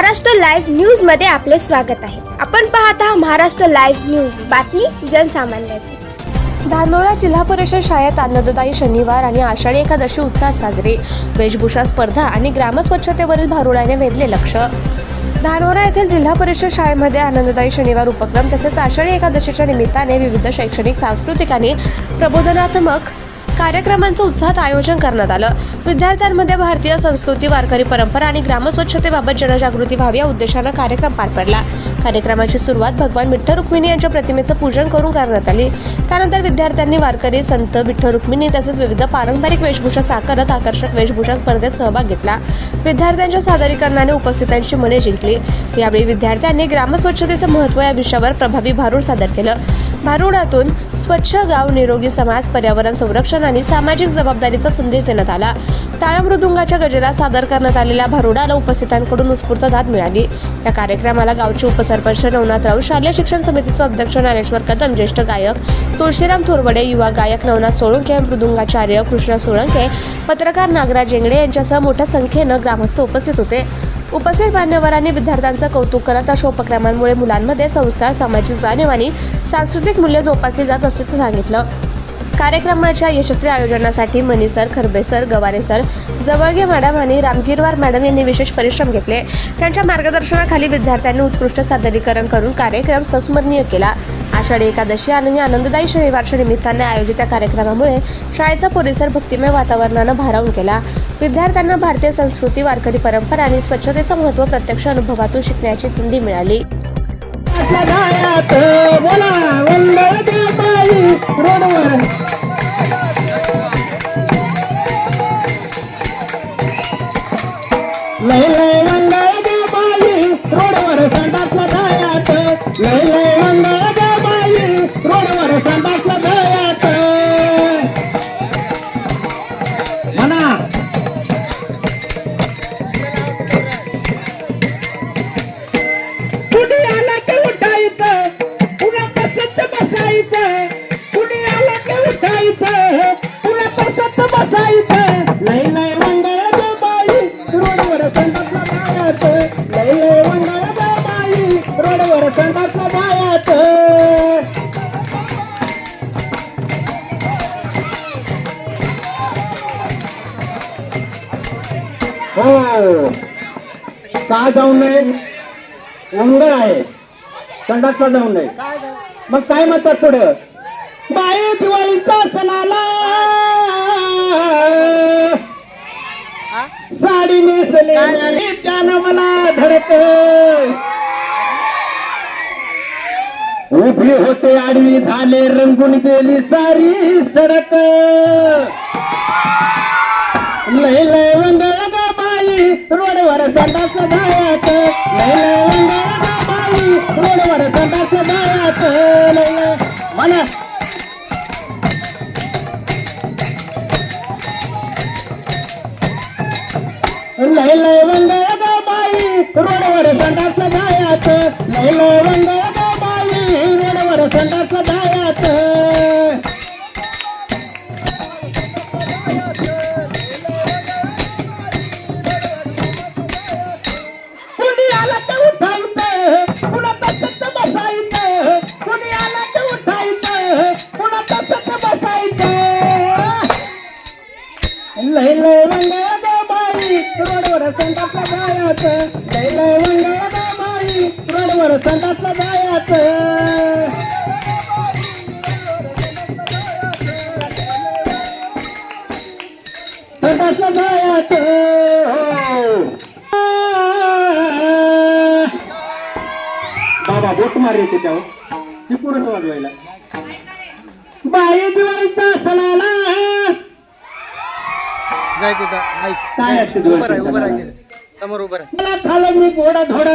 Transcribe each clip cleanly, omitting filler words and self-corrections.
Maharashtra live news मध्ये आपले स्वागत आहे। आपण पाहत आहात महाराष्ट्र लाईव्ह न्यूज, बातमी जनसामान्याची। धानोरा जिल्हा परिषद शाळेत आनंददायी शनिवार आणि आषाढी एकादशी उत्साहात साजरी। वेशभूषा स्पर्धा आणि ग्रामस्वच्छतेवरील भारुडाने वेधले लक्ष। धानोरा येथील जिल्हा परिषद शाळेमध्ये आनंददायी शनिवार उपक्रम तसेच आषाढी एकादशीच्या निमित्ताने विविध शैक्षणिक, सांस्कृतिक आणि प्रबोधनात्मक कार्यक्रमांचं उत्साहात आयोजन करण्यात आलं। विद्यार्थ्यांमध्ये भारतीय संस्कृती, वारकरी परंपरा आणि ग्रामस्वच्छतेबाबत जनजागृती व्हावी या उद्देशाने कार्यक्रम पार पडला। कार्यक्रमाची सुरुवात भगवान विठ्ठल रुक्मिणी यांच्या प्रतिमेचं पूजन करून करण्यात आली। त्यानंतर विद्यार्थ्यांनी वारकरी, संत विठ्ठल रुक्मिणी तसेच विविध पारंपरिक वेशभूषा साकारत आकर्षक वेशभूषा स्पर्धेत सहभाग घेतला। विद्यार्थ्यांच्या सादरीकरणाने उपस्थितांची मने जिंकली। यावेळी विद्यार्थ्यांनी ग्रामस्वच्छतेचं महत्त्व या विषयावर प्रभावी भारूड सादर केलं। भारुडातून स्वच्छ गाव, निरोगी समाज, पर्यावरण संरक्षण आणि सामाजिक जबाबदारीचा संदेश देण्यात आला। टाळ मृदुंगाच्या गजरात सादर करण्यात आलेल्या भारुडाला उपस्थितांकडून उत्स्फूर्त दाद मिळाली। या कार्यक्रमाला गावचे उपसरपंच नवनाथ राऊत, शालेय शिक्षण समितीचे अध्यक्ष ज्ञानेश्वर कदम, ज्येष्ठ गायक तुळशीराम थोरवडे, युवा गायक नवनाथ सोळंके, मृदुंगाचार्य कृष्ण सोळंके, पत्रकार नागराज जेंगडे यांच्यासह मोठ्या संख्येनं ग्रामस्थ उपस्थित होते। उपस्थित मान्यवरांनी विद्यार्थ्यांचं कौतुक करत अशा उपक्रमांमुळे मुलांमध्ये संस्कार, सामाजिक जाणीव आणि सांस्कृतिक मूल्य जोपासली जात असल्याचं सांगितलं। कार्यक्रमाच्या यशस्वी आयोजनासाठी मनीसर, खरबेसर, गवारेसर, जवळगे मॅडम आणि रामगिरवार मॅडम यांनी विशेष परिश्रम घेतले। त्यांच्या मार्गदर्शनाखाली विद्यार्थ्यांनी उत्कृष्ट सादरीकरण करून कार्यक्रम संस्मरणीय केला। आषाढी एकादशी आणि आनंददायी शनिवारच्या निमित्ताने आयोजित या कार्यक्रमामुळे शाळेचा परिसर भक्तिमय वातावरणानं भारावून गेला। विद्यार्थ्यांना भारतीय संस्कृती, वारकरी परंपरा आणि स्वच्छतेचं महत्त्व प्रत्यक्ष अनुभवातून शिकण्याची संधी मिळाली। हो का जाऊ नये? उंदर आहे, संडासला जाऊ नये। मग काय म्हणतात पुढं? बाई दिवाळीचा सणाला साडी नेसले त्यानं मला धडक, उभी होते आडवी झाले रंगून गेली सारी सडक। लय लय वंगळ ग बाई रोडवर संडास जायत, लय लय वंगळ ग बाई रोडवर संडास जायत। लय लय म्हणा लय लय वंगळ ग बाई रोडवर संडास जायत, लय लय वंगळ ग बाई रोडवर संडास जायत। लय लय वंगळ ग बाई रोडवर संडासला जायत, लय लय वंगळ ग बाई रोडवर संडासला जायत। संडासला जायत बाबा बोट मार येते त्यावर ती पुरण वाजवायला। बाई दिवाळीचा सणाला काय उभं राहायचं समोर उभं राहा। खालं मी गोडा धोड,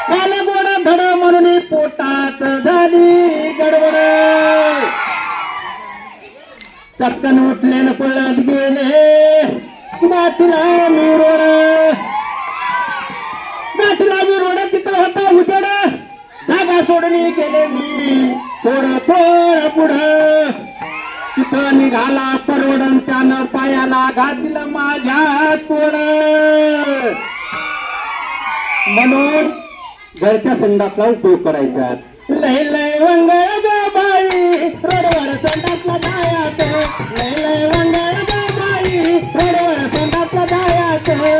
खालं गोडा धड म्हणून पोटात झाली गडबड। चटकन उठले न पळत गेले गाठला मी रोड, गाठला मी रोड तिथं होता उजड, जागा सोडणी गेले मी थोडं थोडं पुढं। तिथं निघाला परवडन त्यानं पायाला घातलं माझ्या तोड. म्हणून घरच्या संडासला उपयोग करायचा. लय लय वंगळ ग बाई रोडवर संडासला जायाच. लय लय वंगळ ग बाई रोडवर संडासला जायाच. लय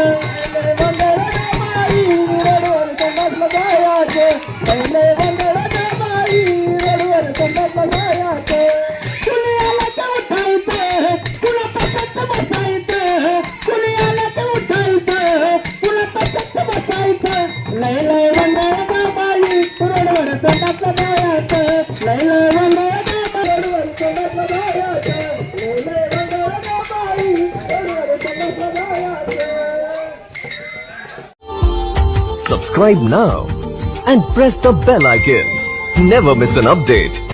वंगळ ग बाई रोडवर संडासला जायाच. लय लय वंगळ ग बाई रोडवर संडासला जायाच. कुणी आला तर उठायचं, कुणा पसंत बसायचं. कुणी आला तर उठायचं, कुणा पसंत बसायचं. लय लय वंगळ ग बाई रोडवर संडासला जायाचं. लय लय वंगळ ग बाई रोडवर संडासला जायाचं. लय लय वंगळ ग बाई रोडवर संडासला जायाचं. Subscribe now and press the bell icon. Never miss an update.